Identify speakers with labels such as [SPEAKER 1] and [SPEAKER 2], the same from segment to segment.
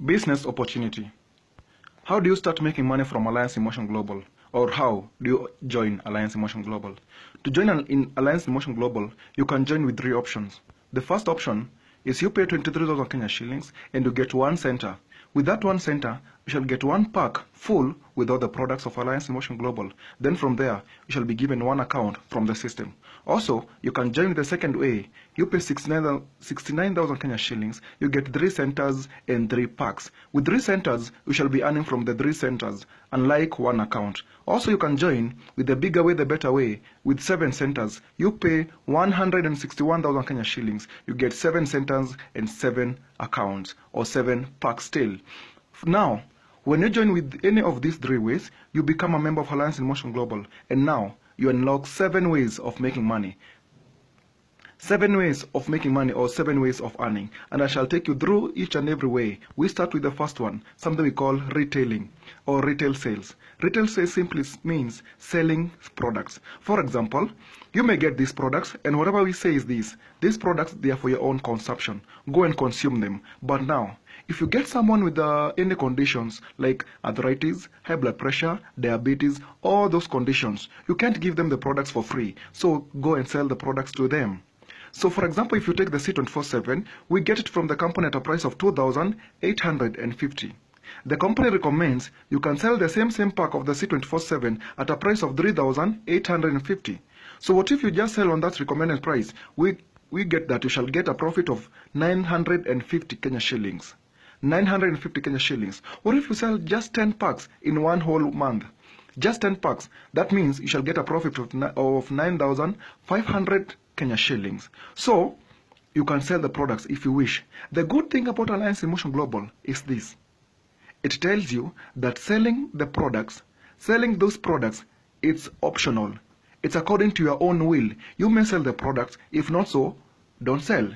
[SPEAKER 1] Business opportunity. How do you start making money from Alliance in Motion Global? Or how do you join Alliance in Motion Global? To join in Alliance in Motion Global, you can join with three options. The first option is you pay 23,000 Kenya shillings and you get one center. With that one center, you shall get one pack full with all the products of Alliance in Motion Global. Then from there, you shall be given one account from the system. Also, you can join with the second way. You pay 69,000 Kenya shillings, you get 3 centers and 3 packs. With 3 centers, you shall be earning from the 3 centers, unlike one account. Also, you can join with the bigger way, the better way. With 7 centers, you pay 161,000 Kenya shillings, you get 7 centers and 7 accounts, or 7 packs still. Now, when you join with any of these 3 ways, you become a member of Alliance in Motion Global, and now you unlock 7 ways of making money. 7 ways of making money, or 7 ways of earning, and I shall take you through each and every way. We start with the first one, something we call retailing or retail sales. Retail sales simply means selling products. For example, you may get these products, and whatever we say is these products, they are for your own consumption. Go and consume them. But now, if you get someone with any conditions like arthritis, high blood pressure, diabetes, all those conditions, you can't give them the products for free. So go and sell the products to them. So for example, if you take the C24/7, we get it from the company at a price of 2,850. The company recommends you can sell the same pack of the C24/7 at a price of 3,850. So what if you just sell on that recommended price? We get that you shall get a profit of 950 Kenya shillings. 950 Kenya shillings. What if you sell just 10 packs in one whole month? Just 10 packs. That means you shall get a profit of 9,500 Kenya shillings. So you can sell the products if you wish. The good thing about Alliance in Motion Global is this. It tells you that selling those products, it's optional. It's according to your own will. You may sell the products. If not so, don't sell.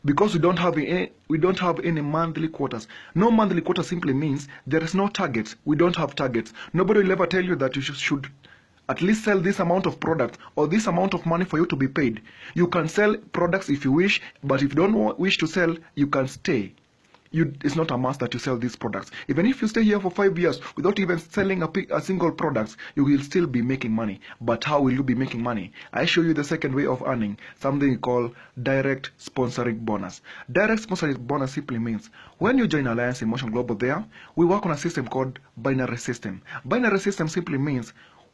[SPEAKER 1] Because we don't have any monthly quotas. No monthly quota simply means there is no targets. We don't have targets. Nobody will ever tell you that you should at least sell this amount of product or this amount of money for you to be paid. You can sell products if you wish, but if you don't wish to sell, you can stay. It's not a must that you sell these products. Even if you stay here for 5 years without even selling a single product, you will still be making money. But how will you be making money? I show you the second way of earning, something we call direct sponsoring bonus. Direct sponsoring bonus simply means when you join Alliance in Motion Global there, we work on a system called binary system. Binary system simply means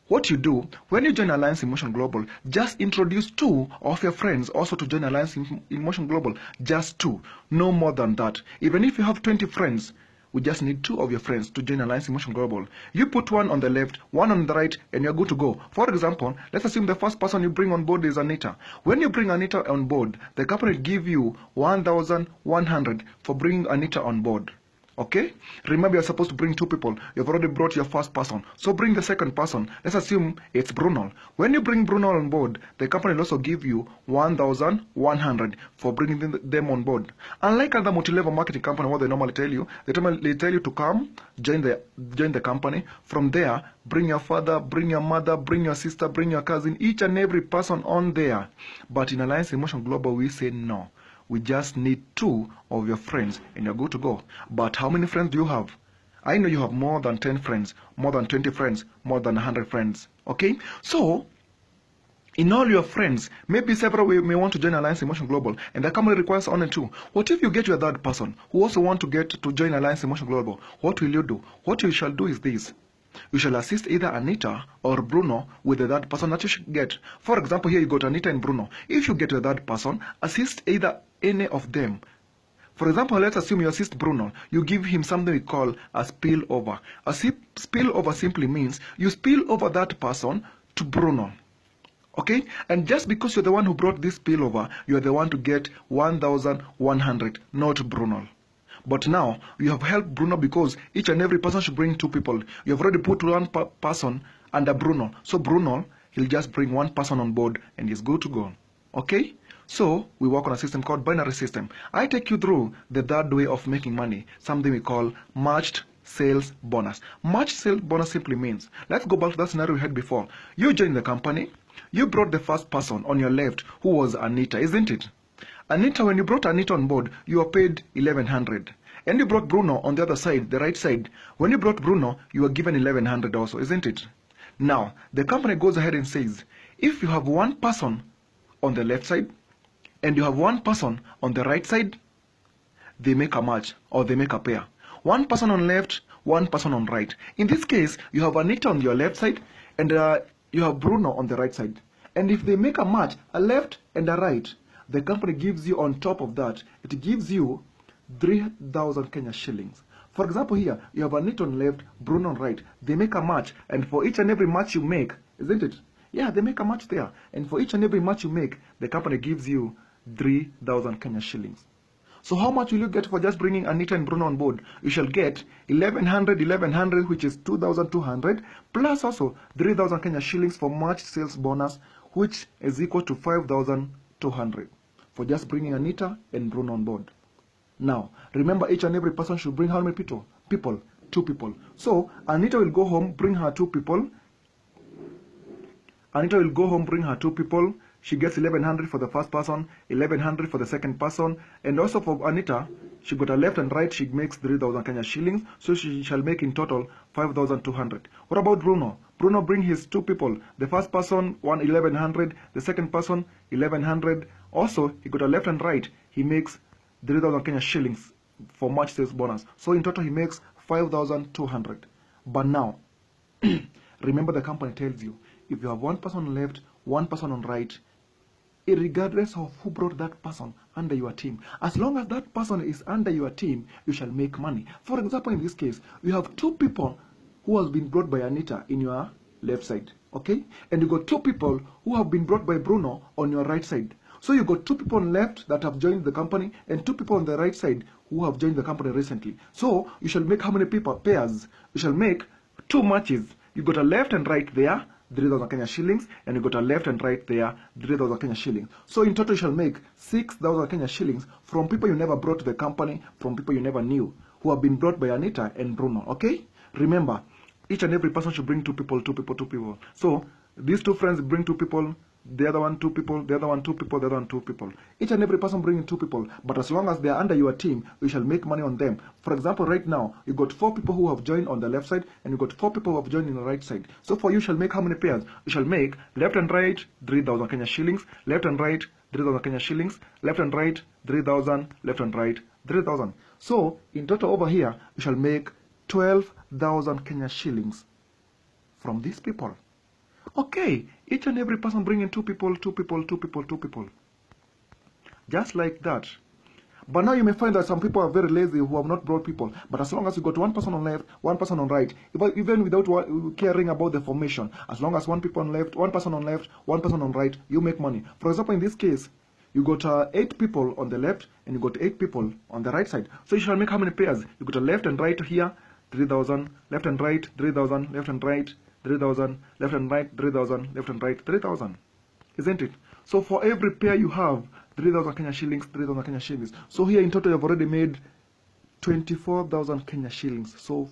[SPEAKER 1] what you do when you join Alliance in Motion Global, just introduce 2 of your friends also to join Alliance in Motion Global. Just 2, no more than that. Even if you have 20 friends, we just need 2 of your friends to join Alliance in Motion Global. You put one on the left, one on the right, and you're good to go. For example, let's assume the first person you bring on board is Anita. When you bring Anita on board, the company will give you 1,100 for bringing Anita on board. Okay? Remember, you're supposed to bring 2 people. You've already brought your first person. So bring the second person. Let's assume it's Bruno. When you bring Bruno on board, the company will also give you 1,100 for bringing them on board. Unlike other multi-level marketing company, what they normally tell you, they tell you to come, join the company. From there, bring your father, bring your mother, bring your sister, bring your cousin, each and every person on there. But in Alliance in Motion Global, we say no. We just need 2 of your friends and you're good to go. But how many friends do you have? I know you have more than 10 friends, more than 20 friends, more than 100 friends. Okay? So, in all your friends, maybe several may want to join Alliance in Motion Global, and the company requires only 2. What if you get your third person who also want to join Alliance in Motion Global? What will you do? What you shall do is this. You shall assist either Anita or Bruno with the third person that you should get. For example, here you got Anita and Bruno. If you get the third person, assist either any of them. For example, let's assume you assist Bruno. You give him something we call a spillover. A spillover simply means you spill over that person to Bruno. Okay? And just because you're the one who brought this spillover, you're the one to get 1,100, not Bruno. But now, you have helped Bruno because each and every person should bring 2 people. You have already put 1 person under Bruno. So Bruno, he'll just bring 1 person on board and he's good to go. Okay? So, we work on a system called binary system. I take you through the third way of making money, something we call matched sales bonus. Matched sales bonus simply means, let's go back to that scenario we had before. You joined the company, you brought the first person on your left who was Anita, isn't it? Anita, when you brought Anita on board, you were paid 1,100. And you brought Bruno on the other side, the right side. When you brought Bruno, you were given 1100 also, isn't it? Now, the company goes ahead and says, if you have one person on the left side and you have one person on the right side, they make a match or they make a pair. One person on left, one person on right. In this case, you have Anita on your left side and you have Bruno on the right side. And if they make a match, a left and a right, the company gives you on top of that, it gives you 3,000 Kenya shillings. For example, here, you have Anita on left, Bruno on right. They make a match, and for each and every match you make, isn't it? Yeah, they make a match there. And for each and every match you make, the company gives you 3,000 Kenya shillings. So how much will you get for just bringing Anita and Bruno on board? You shall get 1,100, which is 2,200, plus also 3,000 Kenya shillings for match sales bonus, which is equal to 5,200 for just bringing Anita and Bruno on board. Now, remember, each and every person should bring how many people? People. 2 people. So, Anita will go home, bring her 2 people. Anita will go home, bring her 2 people. She gets 1,100 for the first person, 1,100 for the second person. And also for Anita, she got a left and right, she makes 3,000 Kenya shillings. So she shall make in total 5,200. What about Bruno? Bruno bring his 2 people. The first person, 1,100. The second person, 1,100. Also, he got a left and right. He makes 3,000 Kenya shillings for match sales bonus. So in total, he makes 5,200. But now, remember the company tells you, if you have one person on left, one person on right, regardless of who brought that person under your team, as long as that person is under your team, you shall make money. For example, in this case, you have 2 people who have been brought by Anita in your left side, okay? And you got 2 people who have been brought by Bruno on your right side. So you got 2 people on left that have joined the company and 2 people on the right side who have joined the company recently. So you shall make how many pairs? You shall make 2 matches. You got a left and right there, 3,000 Kenya shillings, and you got a left and right there, 3,000 Kenya shillings. So in total you shall make 6,000 Kenya shillings from people you never brought to the company, from people you never knew, who have been brought by Anita and Bruno, okay? Remember, each and every person should bring 2 people, 2 people, 2 people. So these 2 friends bring 2 people, the other one 2 people, the other one 2 people, the other one 2 people. Each and every person bringing 2 people, but as long as they are under your team, you shall make money on them. For example, right now, you got 4 people who have joined on the left side, and you got 4 people who have joined on the right side. So for you shall make how many pairs? You shall make left and right, 3,000 Kenya shillings, left and right, 3,000 Kenya shillings, left and right, 3,000, left and right, 3,000. So in total over here, you shall make 12,000 Kenya shillings from these people. Okay, each and every person bringing 2 people, 2 people, 2 people, 2 people. Just like that. But now you may find that some people are very lazy who have not brought people. But as long as you got 1 person on left, 1 person on right, even without caring about the formation, as long as 1 person on left, 1 person on left, 1 person on right, you make money. For example, in this case, you got 8 people on the left and you got 8 people on the right side. So you shall make how many pairs? You got a left and right here, 3,000, left and right, 3,000, left and right, 3,000, left and right, 3,000, left and right, 3,000. Isn't it? So for every pair you have, 3,000 Kenya shillings, 3,000 Kenya shillings. So here in total you have already made 24,000 Kenya shillings. So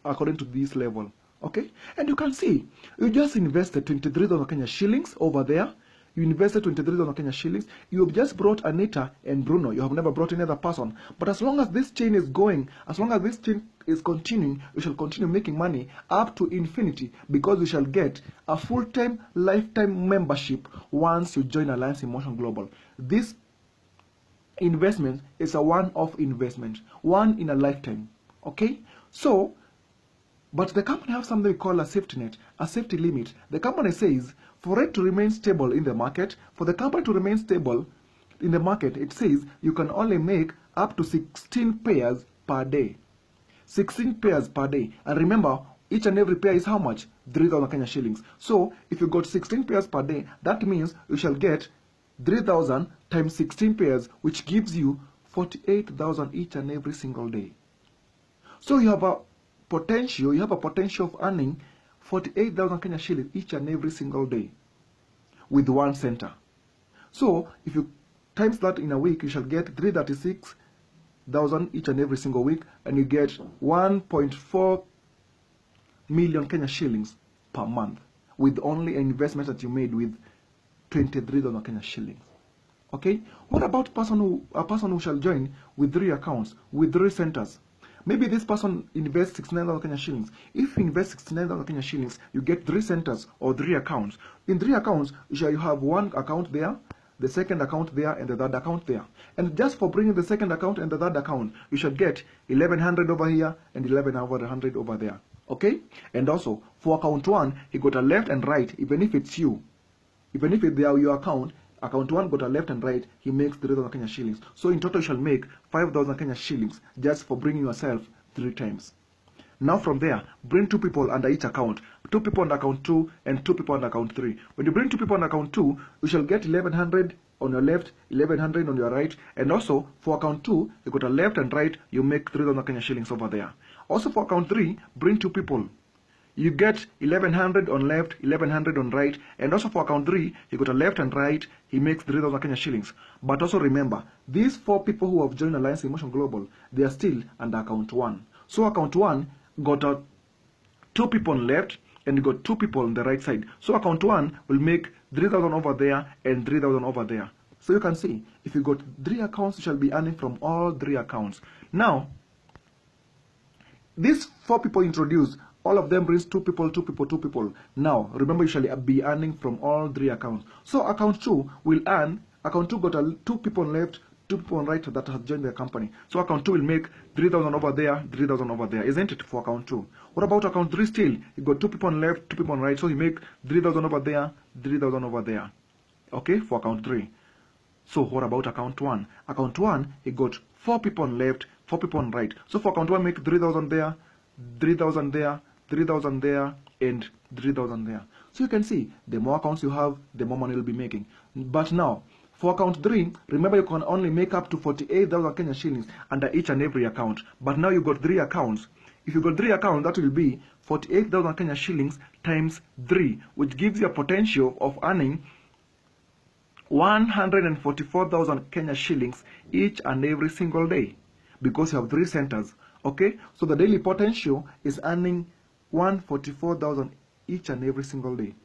[SPEAKER 1] according to this level, okay? And you can see, you just invested 23,000 Kenya shillings over there. You invested 23,000 Kenya shillings. You have just brought Anita and Bruno. You have never brought any other person. But as long as this chain is going, as long as this chain is continuing, you shall continue making money up to infinity, because you shall get a full-time, lifetime membership once you join Alliance in Motion Global. This investment is a one-off investment, one in a lifetime. Okay? So, but the company has something we call a safety net, a safety limit. The company says, for it to remain stable in the market, for the company to remain stable in the market, it says you can only make up to 16 pairs per day. 16 pairs per day. And remember, each and every pair is how much? 3,000 Kenya shillings. So, if you got 16 pairs per day, that means you shall get 3,000 times 16 pairs, which gives you 48,000 each and every single day. So you have a potential of earning 48,000 Kenya shillings each and every single day with one center. So if you times that in a week, you shall get 336,000 each and every single week, and you get 1.4 million Kenya shillings per month with only an investment that you made with 23,000 Kenya shillings. Okay, what about a person who shall join with 3 accounts, with 3 centers? Maybe this person invests 69,000 Kenya shillings. If you invest 69,000 Kenya shillings, you get 3 centers or 3 accounts. In 3 accounts, you have 1 account there, the second account there, and the third account there. And just for bringing the second account and the third account, you should get 1100 over here and 1100 over there. Okay? And also, for account 1, he got a left and right, even if it's you. Even if they are your account 1 got a left and right, he makes 3,000 Kenya shillings. So in total, you shall make 5,000 Kenya shillings just for bringing yourself 3 times. Now from there, bring 2 people under each account. 2 people on account 2 and 2 people on account 3. When you bring 2 people on account 2, you shall get 1100 on your left, 1100 on your right. And also, for account 2, you got a left and right, you make 3,000 Kenya shillings over there. Also for account 3, bring 2 people. You get 1100 on left, 1100 on right, and also for account 3, he got a left and right, he makes 3,000 Kenya shillings. But also remember, these 4 people who have joined Alliance Emotion Global, they are still under account 1. So account 1 got 2 people on left, and you got 2 people on the right side. So account 1 will make 3,000 over there and 3,000 over there. So you can see, if you got 3 accounts, you shall be earning from all 3 accounts. Now, these 4 people introduced, all of them brings 2 people, 2 people, 2 people. Now, remember, you shall be earning from all 3 accounts. So account 2 will earn, account 2 got 2 people on left, 2 people on right that have joined the company. So account 2 will make 3,000 over there, 3,000 over there, isn't it, for account 2? What about account 3 still? He got 2 people on left, 2 people on right, so he make 3,000 over there, 3,000 over there. Okay, for account 3. So what about account 1? Account 1, he got 4 people on left, 4 people on right. So for account 1, make 3,000 there, 3,000 there, 3,000 there, and 3,000 there. So you can see, the more accounts you have, the more money you'll be making. But now, for account 3, remember you can only make up to 48,000 Kenya shillings under each and every account. But now you got 3 accounts. If you got 3 accounts, that will be 48,000 Kenya shillings times 3, which gives you a potential of earning 144,000 Kenya shillings each and every single day, because you have 3 centers. Okay, so the daily potential is earning 144,000 each and every single day.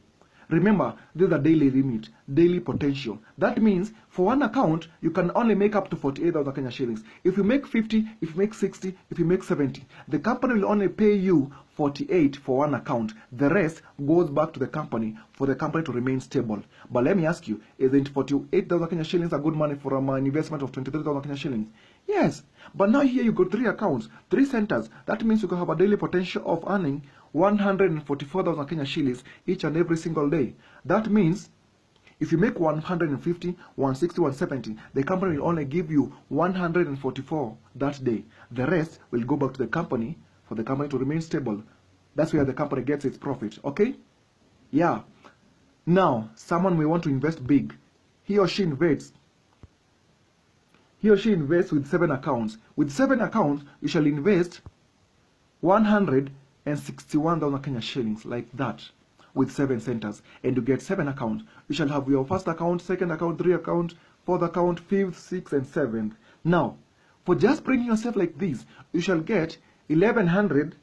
[SPEAKER 1] Remember, this is the daily limit, daily potential. That means for one account, you can only make up to 48,000 Kenya shillings. If you make 50, if you make 60, if you make 70, the company will only pay you 48 for one account. The rest goes back to the company for the company to remain stable. But let me ask you, isn't 48,000 Kenya shillings a good money for an investment of 23,000 Kenya shillings? Yes, but now here you got 3 accounts, 3 centers. That means you can have a daily potential of earning 144,000 Kenya shillings each and every single day. That means if you make 150, 160, 170, the company will only give you 144 that day. The rest will go back to the company for the company to remain stable. That's where the company gets its profit, okay? Yeah. Now, someone may want to invest big. He or she invests with 7 accounts. With 7 accounts, you shall invest 161,000 Kenya shillings, like that, with 7 centers. And you get 7 accounts. You shall have your first account, second account, 3 account, 4th account, 5th, 6th, and 7th. Now, for just bringing yourself like this, you shall get 1,100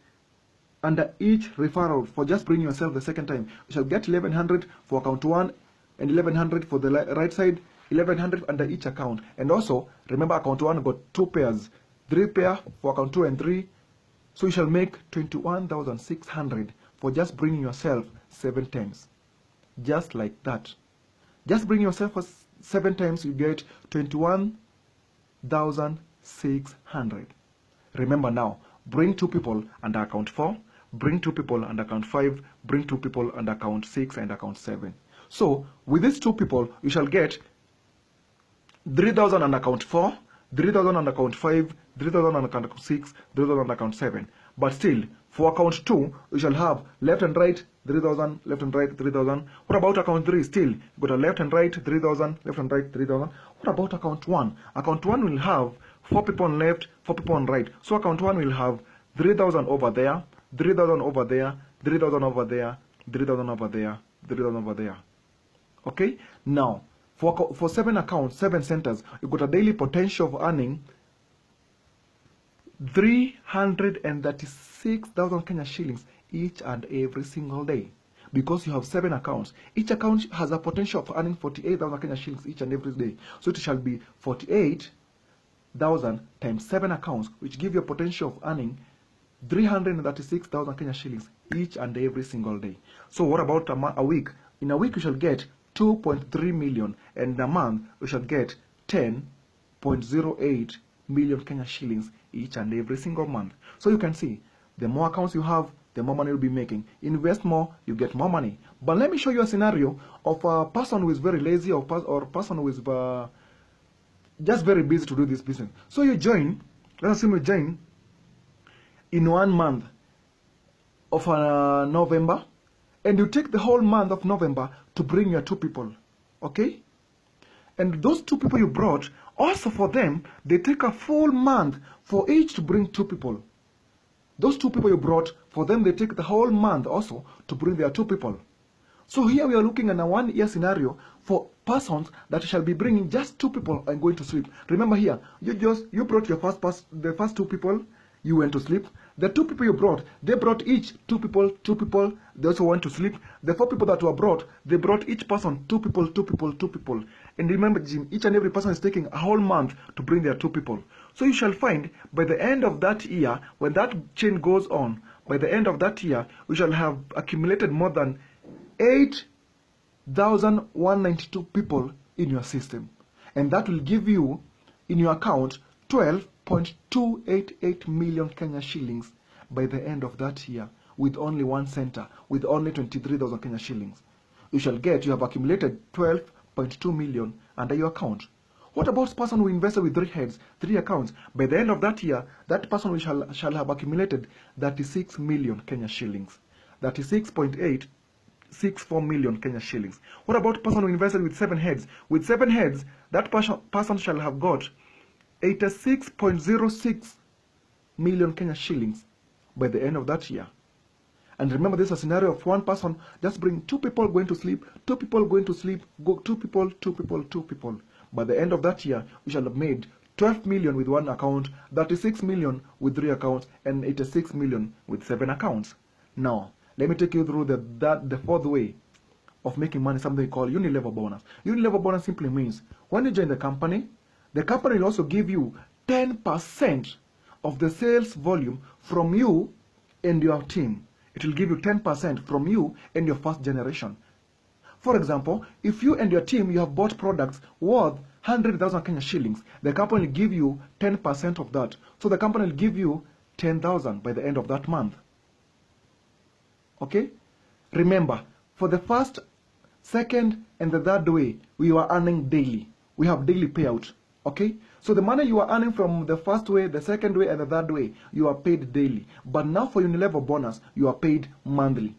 [SPEAKER 1] under each referral. For just bringing yourself the second time, you shall get 1,100 for account 1 and 1,100 for the right side, 1,100 under each account. And also, remember, account 1 got 2 pairs, 3 pair for account 2 and 3. So you shall make 21,600 for just bringing yourself 7 times. Just like that. Just bring yourself for 7 times, you get 21,600. Remember now, bring 2 people under account 4, bring 2 people under account 5, bring 2 people under account 6 and account 7. So with these 2 people, you shall get 3,000 on account 4, 3,000 on account 5, 3,000 on account 6, 3,000 on account 7. But still, for account 2, you shall have left and right 3,000, left and right 3,000. What about account 3? Still, you got a left and right 3,000, left and right 3,000. What about account 1? Account 1 will have 4 people on left, 4 people on right. So account 1 will have 3,000 over there, 3,000 over there, 3,000 over there, 3,000 over there, 3,000 over there. Okay? Now, for 7 accounts, 7 centers, you got a daily potential of earning 336,000 Kenya shillings each and every single day. because you have 7 accounts. Each account has a potential of earning 48,000 Kenya shillings each and every day. So it shall be 48,000 times 7 accounts, which give you a potential of earning 336,000 Kenya shillings each and every single day. So what about a week? In a week you shall get 2.3 million, and in a month you shall get 10.08 million Kenya shillings each and every single month. So you can see, the more accounts you have, the more money you'll be making. Invest more, you get more money. But let me show you a scenario of a person who is very lazy, or person who is just very busy to do this business. So you join, let's assume you join in 1 month of November, and you take the whole month of November to bring your 2 people, okay? And those 2 people you brought, also for them, they take a full month for each to bring 2 people. Those 2 people you brought, for them they take the whole month also to bring their 2 people. So here we are looking at a 1 year scenario for persons that shall be bringing just 2 people and going to sleep. Remember here, you brought your the first 2 people, you went to sleep. The 2 people you brought, they brought each 2 people, 2 people, they also went to sleep. The 4 people that were brought, they brought each person 2 people, 2 people, 2 people. And remember, Jim, each and every person is taking a whole month to bring their 2 people. So you shall find by the end of that year, when that chain goes on, by the end of that year, we shall have accumulated more than 8,192 people in your system. And that will give you, in your account, 12.288 million Kenya shillings by the end of that year, with only 1 center, with only 23,000 Kenya shillings. You have accumulated 12.2 million under your account. What about the person who invested with 3 heads, 3 accounts? By the end of that year, that person shall have accumulated 36 million Kenya shillings. 36.864 million Kenya shillings. What about the person who invested with 7 heads? With 7 heads, that person shall have got 86.06 million Kenya shillings by the end of that year. And remember, this is a scenario of 1 person just bring 2 people going to sleep, 2 people going to sleep, 2 people, 2 people, 2 people. By the end of that year, we shall have made 12 million with 1 account, 36 million with 3 accounts, and 86 million with 7 accounts. Now, let me take you through the 4th way of making money, something we call unilevel bonus. Unilevel bonus simply means when you join the company will also give you 10% of the sales volume from you and your team. It will give you 10% from you and your first generation. For example, if you and your team, you have bought products worth 100,000 Kenya shillings, the company will give you 10% of that. So the company will give you 10,000 by the end of that month. Okay? Remember, for the first, second, and the 3rd way, we are earning daily. We have daily payout. Okay? So the money you are earning from the 1st way, the 2nd way, and the 3rd way, you are paid daily. But now for unilevel bonus, you are paid monthly.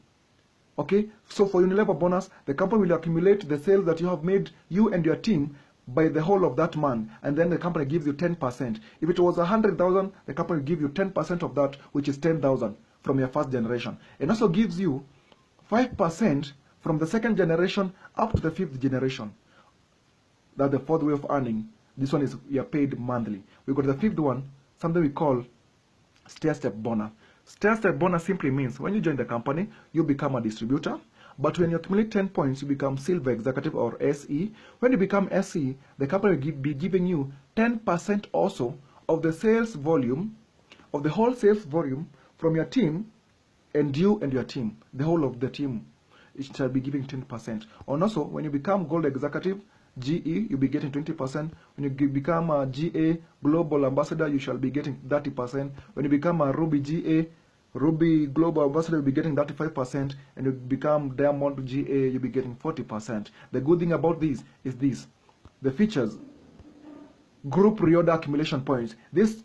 [SPEAKER 1] Okay? So for unilevel bonus, the company will accumulate the sales that you have made, you and your team, by the whole of that month, and then the company gives you 10%. If it was 100,000, the company will give you 10% of that, which is 10,000 from your first generation. And also gives you 5% from the 2nd generation up to the 5th generation. That's the 4th way of earning. This one is you are paid monthly. We got the 5th one, something we call stair-step bonus. Stair-step bonus simply means when you join the company, you become a distributor. But when you accumulate 10 points, you become Silver Executive or SE. When you become SE, the company will be giving you 10% also of the sales volume, of the whole sales volume from your team, and you and your team, the whole of the team, it shall be giving 10%. And also, when you become Gold Executive, GE, you'll be getting 20%. When you become a GA Global Ambassador, you shall be getting 30%. When you become a Ruby GA, Ruby Global Ambassador, you'll be getting 35%. And you become Diamond GA, you'll be getting 40%. The good thing about this is this. The features, group reorder accumulation points. This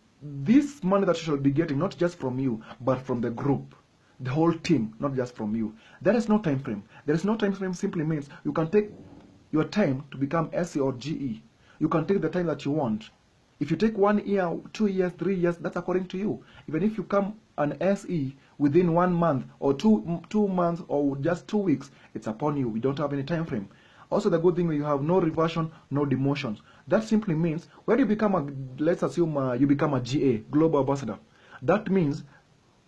[SPEAKER 1] money that you shall be getting, not just from you, but from the group. The whole team, not just from you. There is no time frame. There is no time frame simply means you can take your time to become SE or GE. You can take the time that you want. If you take 1 year, 2 years, 3 years, that's according to you. Even if you come an SE within 1 month or two months or just 2 weeks, it's upon you. We don't have any time frame. Also, the good thing is you have no reversion, no demotions. That simply means when you become let's assume you become a GA, Global Ambassador. That means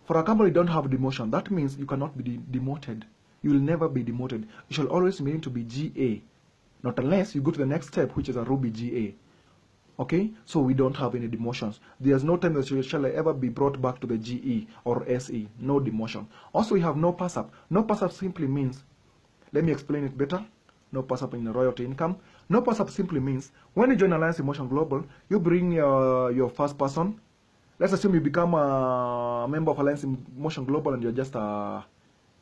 [SPEAKER 1] for a company you don't have demotion. That means you cannot be demoted. You will never be demoted. You shall always remain to be GA. Not unless you go to the next step, which is a Ruby GA. Okay, so we don't have any demotions. There's no time that you shall ever be brought back to the GE or SE. No demotion. Also, we have no pass up. No pass up simply means, let me explain it better. No pass up in the royalty income. No pass up simply means when you join Alliance Emotion Global, you bring your first person. Let's assume you become a member of Alliance Emotion Global and you're just a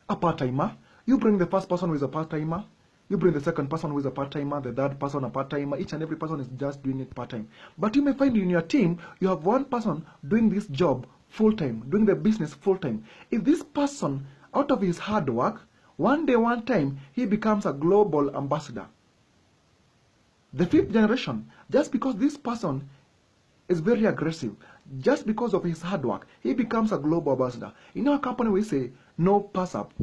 [SPEAKER 1] part-timer. You bring the first person who is a part-timer. You bring the second person who is a part-timer, the third person a part-timer. Each and every person is just doing it part-time. But you may find in your team, you have one person doing this job full-time, doing the business full-time. If this person, out of his hard work, one day, one time, he becomes a global ambassador. The fifth generation, just because this person is very aggressive, just because of his hard work, he becomes a global ambassador. In our company, we say no pass-up.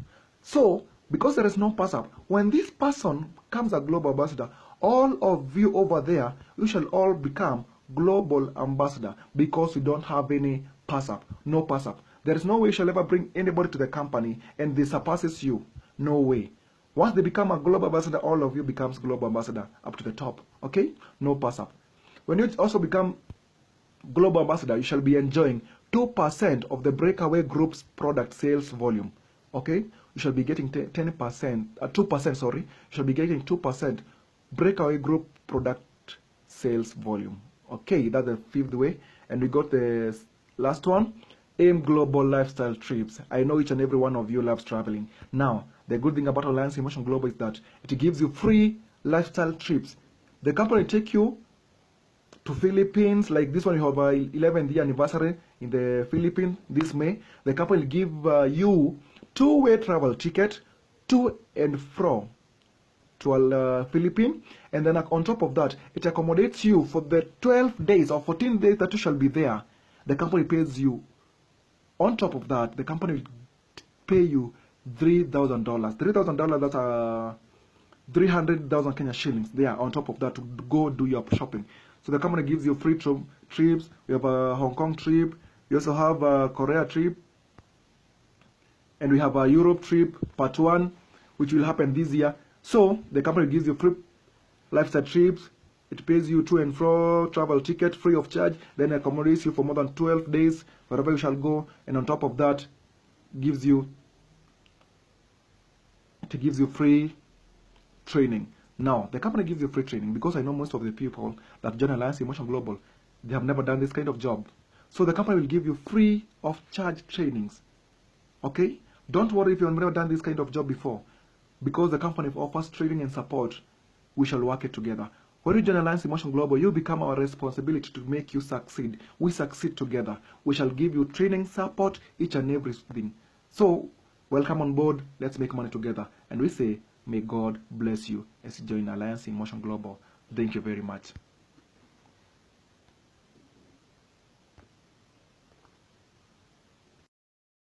[SPEAKER 1] So, because there is no pass-up, when this person becomes a global ambassador, all of you over there, you shall all become global ambassador because you don't have any pass-up. No pass-up. There is no way you shall ever bring anybody to the company and they surpasses you. No way. Once they become a global ambassador, all of you becomes global ambassador up to the top. Okay? No pass-up. When you also become global ambassador, you shall be enjoying 2% of the Breakaway Group's product sales volume. Okay? You shall be getting 2%, sorry. You shall be getting 2% Breakaway Group product sales volume. Okay, that's the fifth way. And we got the last one, AIM Global Lifestyle Trips. I know each and every one of you loves traveling. Now, the good thing about Alliance Emotion Global is that it gives you free lifestyle trips. The company take you to Philippines, like this one, you have a 11th year anniversary in the Philippines this May. The company will give you two-way travel ticket to and from to Philippines, and then on top of that, it accommodates you for the 12 days or 14 days that you shall be there. The company pays you. On top of that, the company will pay you $3,000. $3,000, that's 300,000 Kenya shillings there on top of that to go do your shopping. So the company gives you free trips. We have a Hong Kong trip. We also have a Korea trip. And we have a Europe trip, part 1, which will happen this year. So the company gives you free lifestyle trips. It pays you to and fro travel ticket free of charge. Then accommodates you for more than 12 days, wherever you shall go. And on top of that, gives you free training. Now, the company gives you free training because I know most of the people that join Alliance Emotion Global, they have never done this kind of job. So the company will give you free of charge trainings. Okay? Don't worry if you have never done this kind of job before, because the company offers training and support. We shall work it together. When you join Alliance Emotion Global, you become our responsibility to make you succeed. We succeed together. We shall give you training, support, each and everything. So, welcome on board. Let's make money together. And we say, may God bless you as you join Alliance Emotion Global. Thank you very much.